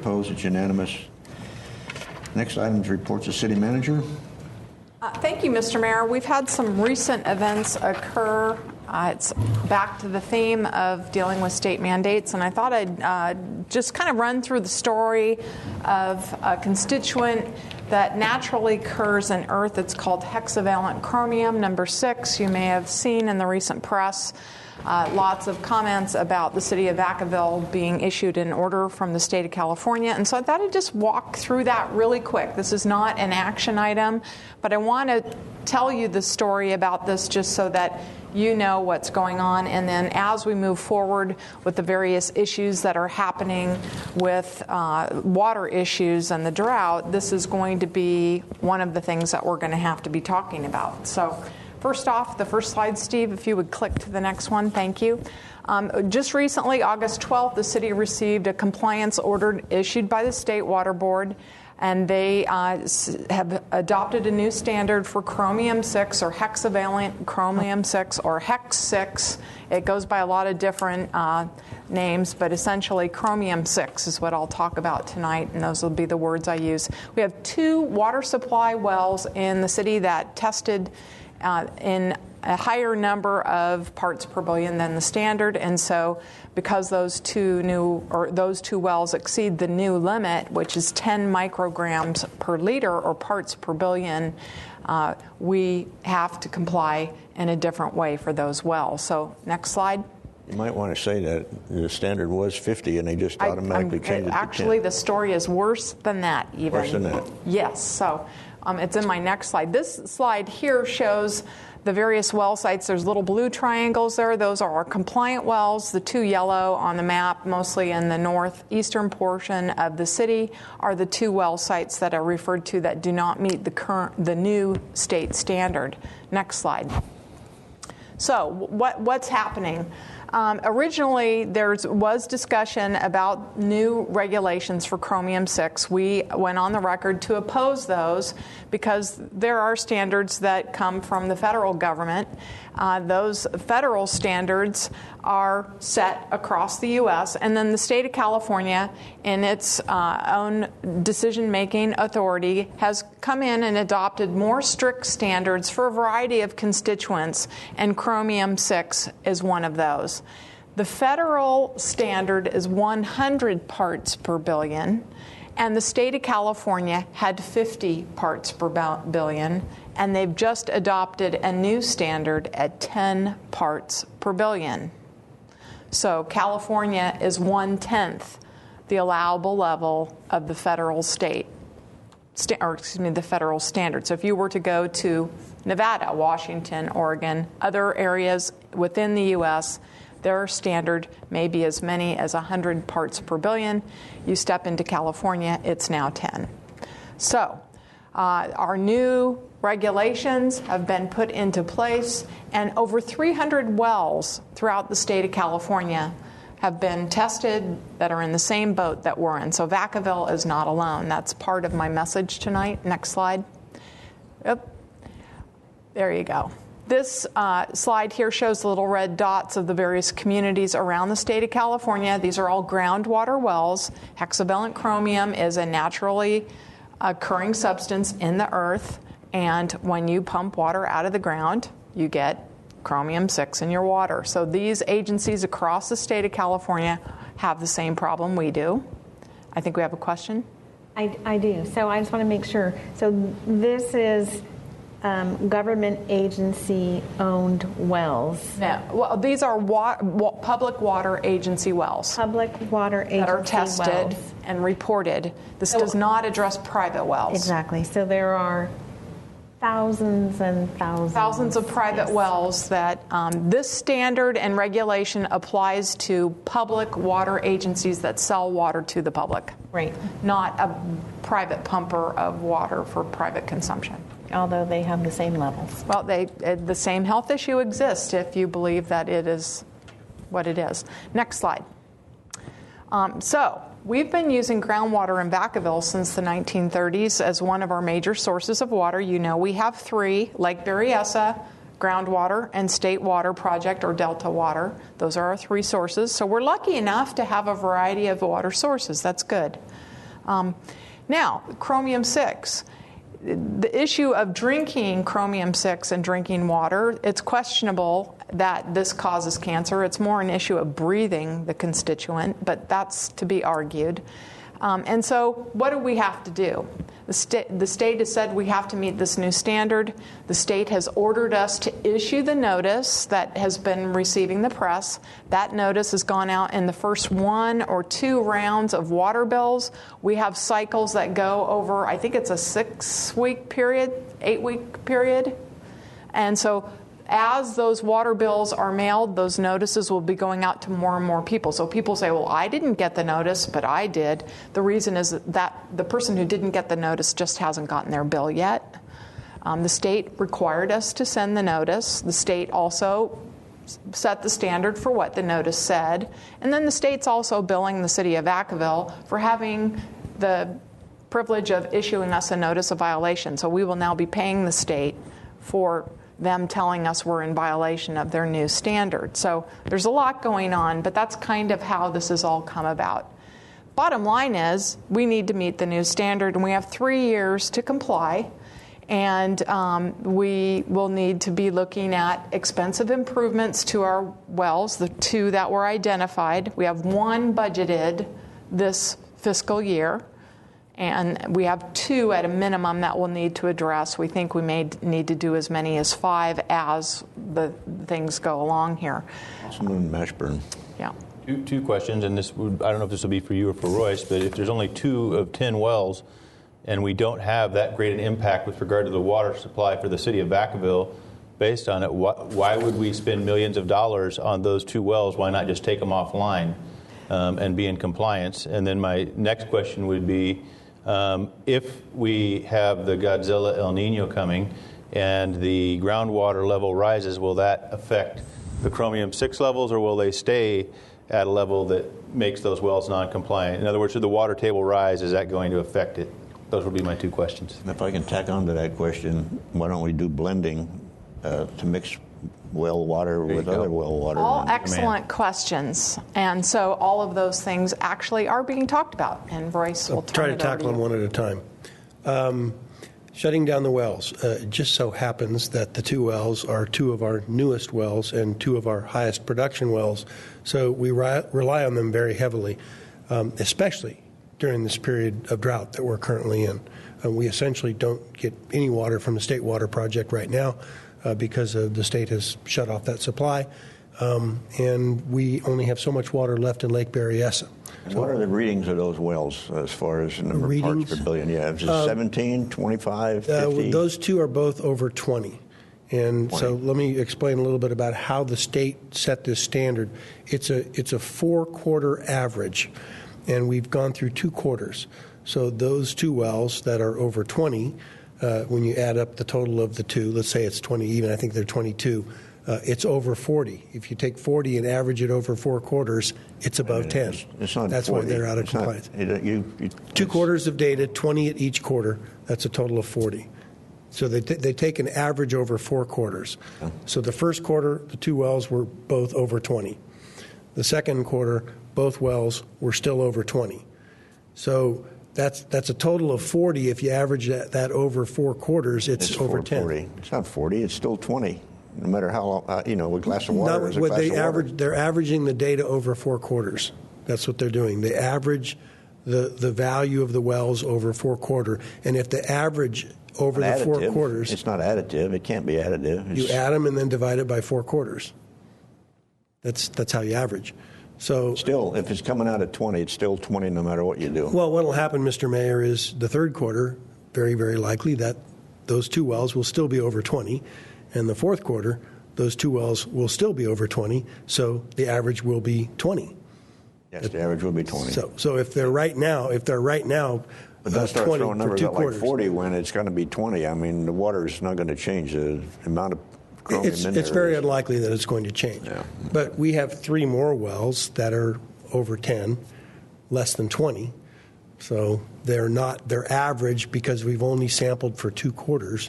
Opposed? It's unanimous. Next item is reports of City Manager. Thank you, Mr. Mayor. We've had some recent events occur. It's back to the theme of dealing with state mandates, and I thought I'd just kind of run through the story of a constituent that naturally occurs in Earth. It's called Hexavalent Chromium, number 6. You may have seen in the recent press lots of comments about the city of Vacaville being issued an order from the state of California. And so I thought I'd just walk through that really quick. This is not an action item, but I want to tell you the story about this just so that you know what's going on. And then as we move forward with the various issues that are happening with water issues and the drought, this is going to be one of the things that we're going to have to be talking about. So first off, the first slide, Steve, if you would click to the next one. Thank you. Just recently, August 12th, the city received a compliance order issued by the State Water Board, and they have adopted a new standard for Chromium 6 or Hexavalent Chromium 6 or Hex 6. It goes by a lot of different names, but essentially Chromium 6 is what I'll talk about tonight, and those will be the words I use. We have 2 water supply wells in the city that tested in a higher number of parts per billion than the standard, and so because those two wells exceed the new limit, which is 10 micrograms per liter or parts per billion, we have to comply in a different way for those wells. So next slide. You might want to say that the standard was 50 and they just automatically changed it to 10. Actually, the story is worse than that even. Worse than that? Yes. So it's in my next slide. This slide here shows the various well sites. There's little blue triangles there. Those are our compliant wells. The 2 yellow on the map, mostly in the northeastern portion of the city, are the 2 well sites that are referred to that do not meet the new state standard. Next slide. So what's happening? Originally, there was discussion about new regulations for Chromium 6. We went on the record to oppose those because there are standards that come from the federal government. Those federal standards are set across the U.S., and then the state of California, in its own decision-making authority, has come in and adopted more strict standards for a variety of constituents, and Chromium 6 is one of those. The federal standard is 100 parts per billion, and the state of California had 50 parts per billion, and they've just adopted a new standard at 10 parts per billion. So California is 1/10 the allowable level of the federal the federal standard. So if you were to go to Nevada, Washington, Oregon, other areas within the U.S., their standard may be as many as 100 parts per billion. You step into California, it's now 10. So our new regulations have been put into place, and over 300 wells throughout the state of California have been tested that are in the same boat that we're in. So Vacaville is not alone. That's part of my message tonight. Next slide. Yep. There you go. This slide here shows the little red dots of the various communities around the state of California. These are all groundwater wells. Hexavalent chromium is a naturally occurring substance in the earth, and when you pump water out of the ground, you get chromium 6 in your water. So these agencies across the state of California have the same problem we do. I think we have a question. I do. So I just want to make sure. So this is government agency-owned wells. No, well, these are public water agency wells. Public water agency wells. That are tested and reported. This does not address private wells. Exactly. So there are thousands and thousands of private wells that this standard and regulation applies to public water agencies that sell water to the public. Right. Not a private pumper of water for private consumption. Although they have the same levels. Well, the same health issue exists if you believe that it is what it is. Next slide. So we've been using groundwater in Vacaville since the 1930s as one of our major sources of water. You know we have 3, Lake Berryessa, Groundwater, and State Water Project or Delta Water. Those are our 3 sources. So we're lucky enough to have a variety of water sources. That's good. Now, chromium-6. The issue of drinking chromium-6 and drinking water, it's questionable that this causes cancer. It's more an issue of breathing the constituent, but that's to be argued. And so what do we have to do? The state has said we have to meet this new standard. The state has ordered us to issue the notice that has been receiving the press. That notice has gone out in the first 1 or 2 rounds of water bills. We have cycles that go over, I think it's a 6-week period, 8-week period. And so as those water bills are mailed, those notices will be going out to more and more people. So people say, well, I didn't get the notice, but I did. The reason is that the person who didn't get the notice just hasn't gotten their bill yet. The state required us to send the notice. The state also set the standard for what the notice said. And then the state's also billing the city of Vacaville for having the privilege of issuing us a notice of violation. So we will now be paying the state for them telling us we're in violation of their new standard. So there's a lot going on, but that's kind of how this has all come about. Bottom line is we need to meet the new standard, and we have 3 years to comply. And we will need to be looking at expensive improvements to our wells, the 2 that were identified. We have 1 budgeted this fiscal year. And we have 2 at a minimum that we'll need to address. We think we may need to do as many as 5 as the things go along here. Councilman Mashburn. Yeah. Two questions, and I don't know if this will be for you or for Royce, but if there's only 2 of 10 wells and we don't have that great an impact with regard to the water supply for the city of Vacaville, based on it, why would we spend millions of dollars on those 2 wells? Why not just take them offline and be in compliance? And then my next question would be, if we have the Godzilla El Nino coming and the groundwater level rises, will that affect the chromium-6 levels, or will they stay at a level that makes those wells non-compliant? In other words, should the water table rise, is that going to affect it? Those would be my 2 questions. If I can tack on to that question, why don't we do blending to mix well water with other well water? All excellent questions. And so all of those things actually are being talked about. And Royce will try to tackle them one at a time. Shutting down the wells. It just so happens that the 2 wells are 2 of our newest wells and 2 of our highest production wells. So we rely on them very heavily, especially during this period of drought that we're currently in. We essentially don't get any water from the State Water Project right now because the state has shut off that supply. And we only have so much water left in Lake Berryessa. So what are the readings of those wells as far as the number of parts per billion? Yeah, is it 17, 25, 50? Those 2 are both over 20. And 20. So let me explain a little bit about how the state set this standard. It's a 4-quarter average, and we've gone through 2 quarters. So those 2 wells that are over 20, when you add up the total of the 2, let's say it's 20 even, I think they're 22, it's over 40. If you take 40 and average it over 4 quarters, it's above 10. It's not That's 40. Why they're out of compliance. 2 quarters of data, 20 at each quarter, that's a total of 40. So they take an average over 4 quarters. Yeah. So the first quarter, the 2 wells were both over 20. The second quarter, both wells were still over 20. So that's a total of 40. If you average that over 4 quarters, it's over 10. 40. It's not 40. It's still 20. No matter how long, a glass of water is a glass of water. They're averaging the data over 4 quarters. That's what they're doing. They average the value of the wells over 4 quarters. And if the average over the 4 quarters... It's not additive. It can't be additive. You add them and then divide it by 4 quarters. That's how you average. So still, if it's coming out at 20, it's still 20 no matter what you do. Well, what will happen, Mr. Mayor, is the third quarter, very, very likely that those 2 wells will still be over 20. And the fourth quarter, those 2 wells will still be over 20, so the average will be 20. Yes, the average will be 20. So if they're right now, but don't start 20 throwing numbers for 2 out quarters. like 40 when it's going to be 20. I mean, the water is not going to change the amount of chromium in there. It's very unlikely that it's going to change. Yeah. But we have 3 more wells that are over 10, less than 20. So their average, because we've only sampled for 2 quarters,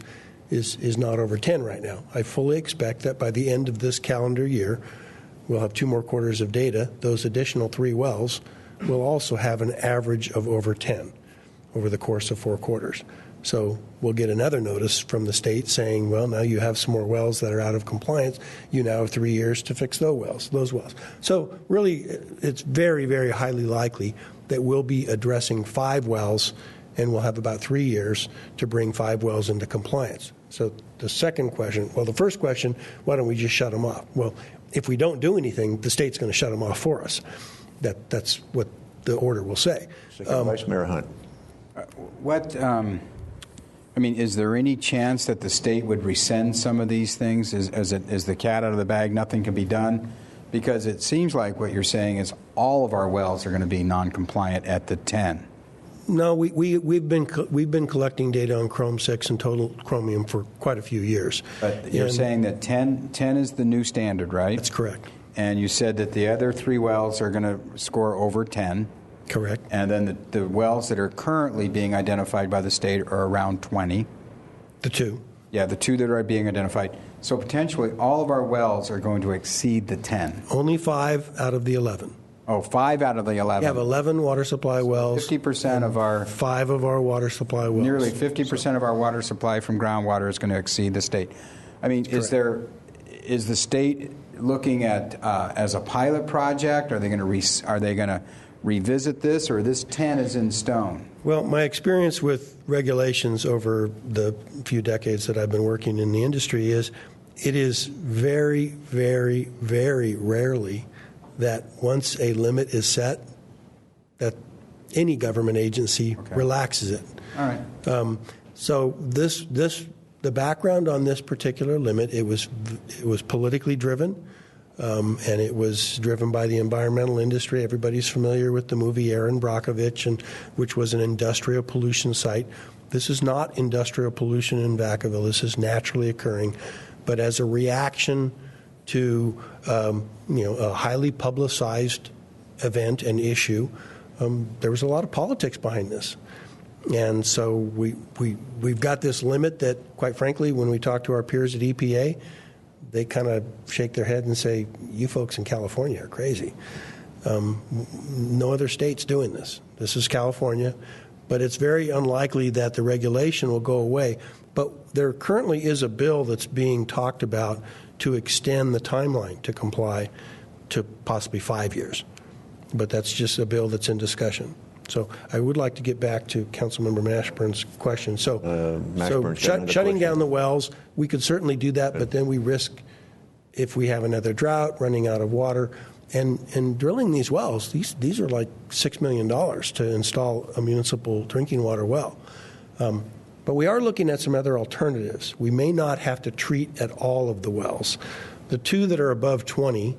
is not over 10 right now. I fully expect that by the end of this calendar year, we'll have 2 more quarters of data. Those additional 3 wells will also have an average of over 10. over the course of 4 quarters. So we'll get another notice from the state saying, well, now you have some more wells that are out of compliance. You now have 3 years to fix those wells. So really, it's very, very highly likely that we'll be addressing 5 wells, and we'll have about 3 years to bring 5 wells into compliance. So the second question, well, the first question, why don't we just shut them off? Well, if we don't do anything, the state's going to shut them off for us. That's what the order will say. Vice Mayor Hunt. Is there any chance that the state would rescind some of these things? Is the cat out of the bag, nothing can be done? Because it seems like what you're saying is all of our wells are going to be non-compliant at the 10. No, we've been collecting data on Chrome 6 and total chromium for quite a few years. But you're saying that 10 is the new standard, right? That's correct. And you said that the other 3 wells are going to score over 10. Correct. And then the wells that are currently being identified by the state are around 20. The 2. Yeah, the 2 that are being identified. So potentially all of our wells are going to exceed the 10. Only 5 out of the 11. Oh, 5 out of the 11. We have 11 water supply wells. 50% of our... 5 of our water supply wells. Nearly 50% of our water supply from groundwater is going to exceed the state. I mean, is the state looking at as a pilot project? Are they going to revisit this, or this 10 is in stone? Well, my experience with regulations over the few decades that I've been working in the industry is it is very, very, very rarely that once a limit is set, that any government agency relaxes it. All right. So the background on this particular limit, it was politically driven, and it was driven by the environmental industry. Everybody's familiar with the movie Erin Brockovich, which was an industrial pollution site. This is not industrial pollution in Vacaville. This is naturally occurring, but as a reaction to a highly publicized event and issue, there was a lot of politics behind this. And so we've got this limit that, quite frankly, when we talk to our peers at EPA, they kind of shake their head and say, you folks in California are crazy. No other state's doing this. This is California. But it's very unlikely that the regulation will go away. But there currently is a bill that's being talked about to extend the timeline to comply to possibly 5 years. But that's just a bill that's in discussion. So I would like to get back to Councilmember Mashburn's question. So, shutting down the wells, we could certainly do that, but then we risk, if we have another drought, running out of water. And drilling these wells, these are like $6 million to install a municipal drinking water well. But we are looking at some other alternatives. We may not have to treat at all of the wells. The 2 that are above 20,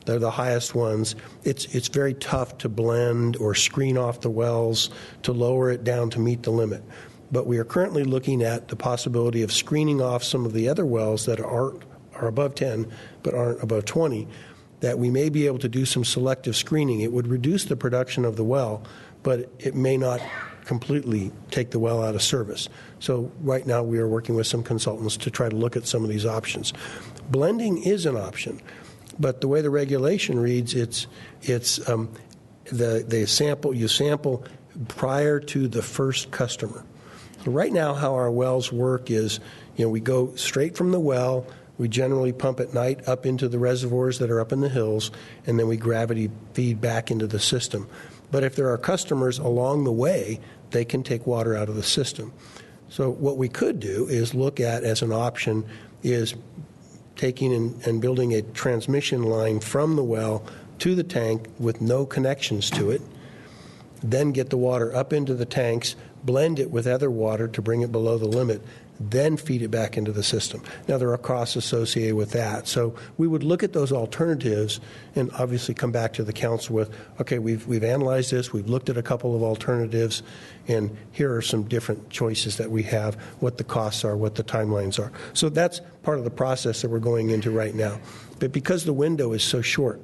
they're the highest ones. It's very tough to blend or screen off the wells to lower it down to meet the limit. But we are currently looking at the possibility of screening off some of the other wells that are above 10 but aren't above 20, that we may be able to do some selective screening. It would reduce the production of the well, but it may not completely take the well out of service. So right now we are working with some consultants to try to look at some of these options. Blending is an option, but the way the regulation reads, the sample you sample prior to the first customer. So right now how our wells work is, we go straight from the well. We generally pump at night up into the reservoirs that are up in the hills, and then we gravity feed back into the system. But if there are customers along the way, they can take water out of the system. So what we could do is look at, as an option, is taking and building a transmission line from the well to the tank with no connections to it, then get the water up into the tanks, blend it with other water to bring it below the limit, then feed it back into the system. Now, there are costs associated with that. So we would look at those alternatives and obviously come back to the council with, okay, we've analyzed this, we've looked at a couple of alternatives, and here are some different choices that we have, what the costs are, what the timelines are. So that's part of the process that we're going into right now. But because the window is so short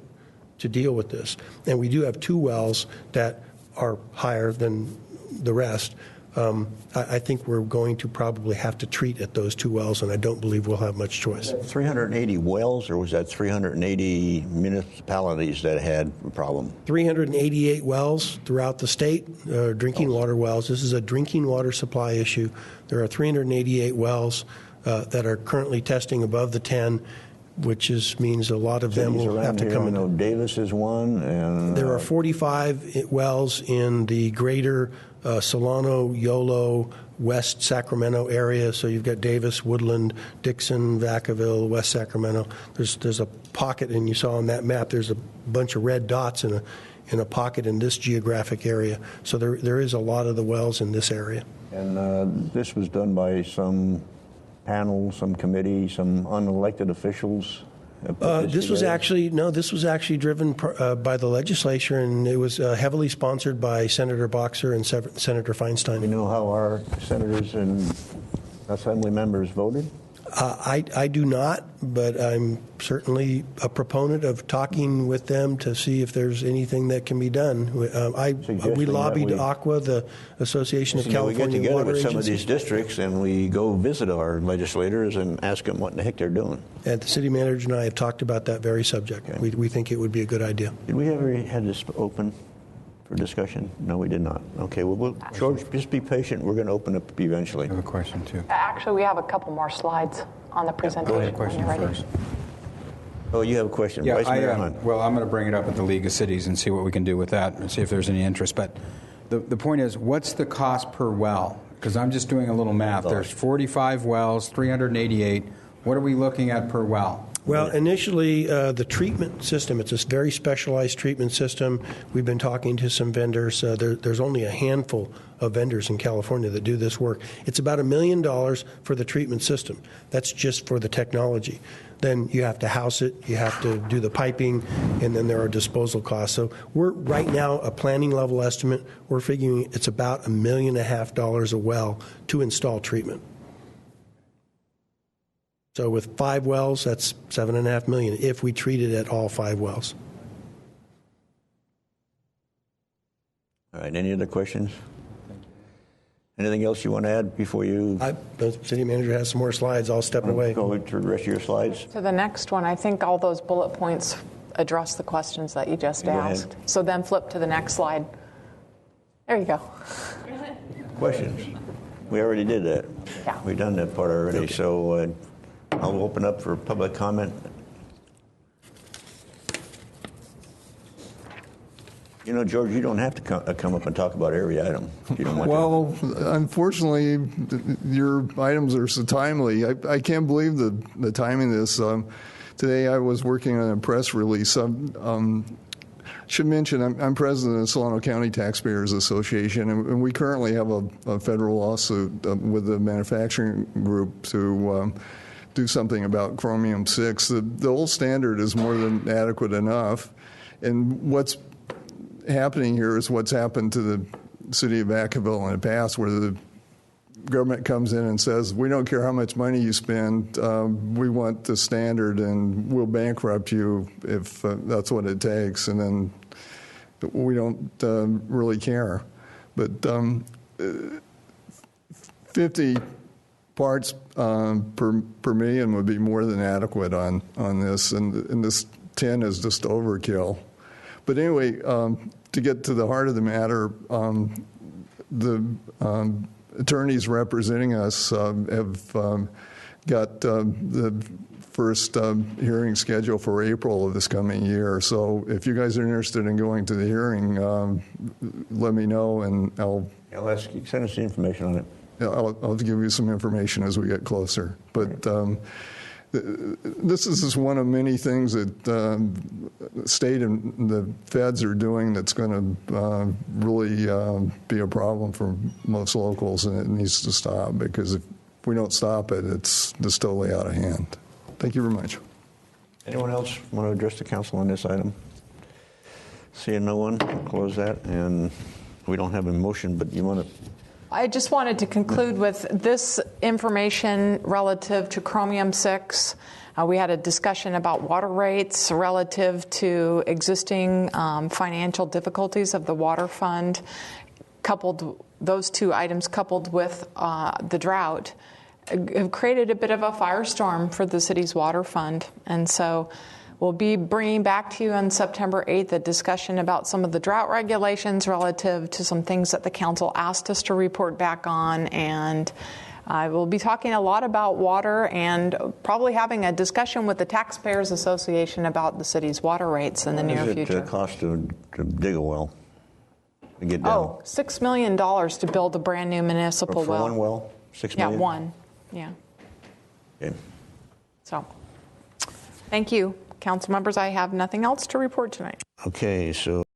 to deal with this, and we do have 2 wells that are higher than the rest, I think we're going to probably have to treat at those 2 wells, and I don't believe we'll have much choice. 380 wells, or was that 380 municipalities that had a problem? 388 wells throughout the state, drinking water wells. This is a drinking water supply issue. There are 388 wells that are currently testing above the 10, which means a lot of them will have to come in. I know Davis is one, and there are 45 wells in the greater Solano, Yolo, West Sacramento area. So you've got Davis, Woodland, Dixon, Vacaville, West Sacramento. There's a pocket, and you saw on that map, there's a bunch of red dots in a pocket in this geographic area. So there is a lot of the wells in this area. And this was done by some panel, some committee, some unelected officials? This was actually driven by the legislature, and it was heavily sponsored by Senator Boxer and Senator Feinstein. We know how our senators and assembly members voted? I do not, but I'm certainly a proponent of talking with them to see if there's anything that can be done. We lobbied ACWA, the Association of California We get together Water with some of Agencies. these districts and we go visit our legislators and ask them what in the heck they're doing. And the city manager and I have talked about that very subject. Okay. We think it would be a good idea. Did we ever had this open for discussion? No, we did not. Okay, well, George, just be patient. We're going to open up eventually. I have a question, too. Actually, we have a couple more slides on the presentation. Go ahead, question when you're ready. first. Oh, you have a question. Yeah, Vice Mayor Hunt. well, I'm going to bring it up at the League of Cities and see what we can do with that and see if there's any interest. But the point is, what's the cost per well? Because I'm just doing a little math. There's 45 wells, 388. What are we looking at per well? Well, initially, the treatment system, it's a very specialized treatment system. We've been talking to some vendors. There's only a handful of vendors in California that do this work. It's about $1 million for the treatment system. That's just for the technology. Then you have to house it, you have to do the piping, and then there are disposal costs. So we're right now a planning level estimate. We're figuring it's about $1.5 million a well to install treatment. So with 5 wells, that's $7.5 million if we treated at all 5 wells. All right, any other questions? Anything else you want to add before you The city manager has some more slides. I'll step away. go to the rest of your slides? To the next one, I think all those bullet points address the questions that you just Go ahead. asked. So then flip to the next slide. There you go. Questions? We already did that. Yeah. We've done that part already. Okay. So I'll open up for public comment. You know, George, you don't have to come up and talk about every item if you don't want Well, unfortunately, your items are so timely. I can't believe the timing of this. Today I was working on a press release. Should mention I'm president of the Solano County Taxpayers Association, and we currently have a federal lawsuit with the manufacturing group to do something about chromium-6. The old standard is more than adequate enough, and what's happening here is what's happened to the city of Vacaville in the past, where the government comes in and says, we don't care how much money you spend, we want the standard and we'll bankrupt you if that's what it takes, and then we don't really care. But 50 parts per million would be more than adequate on this, and this 10 is just overkill. But anyway, to get to the heart of the matter, the attorneys representing us have got the first hearing scheduled for April of this coming year. So if you guys are interested in going to the hearing, let me know, and I'll ask you, send us the information on it. I'll give you some information as we get closer. But this is just one of many things that the state and the feds are doing that's going to really be a problem for most locals, and it needs to stop, because if we don't stop it, it's just totally out of hand. Thank you very much. Anyone else want to address the council on this item? Seeing no one, we'll close that. And we don't have a motion, but you want to... I just wanted to conclude with this information relative to chromium-6. We had a discussion about water rates relative to existing financial difficulties of the water fund, coupled those two items coupled with the drought have created a bit of a firestorm for the city's water fund. And so we'll be bringing back to you on September 8th a discussion about some of the drought regulations relative to some things that the council asked us to report back on. And we'll be talking a lot about water and probably having a discussion with the Taxpayers Association about the city's water rates in the near future. What does it cost to dig a well? To get down? Oh, $6 million to build a brand new municipal For well. one well? $6 million? Yeah, one. Yeah. Okay. So, thank you. Council members, I have nothing else to report tonight. Okay, so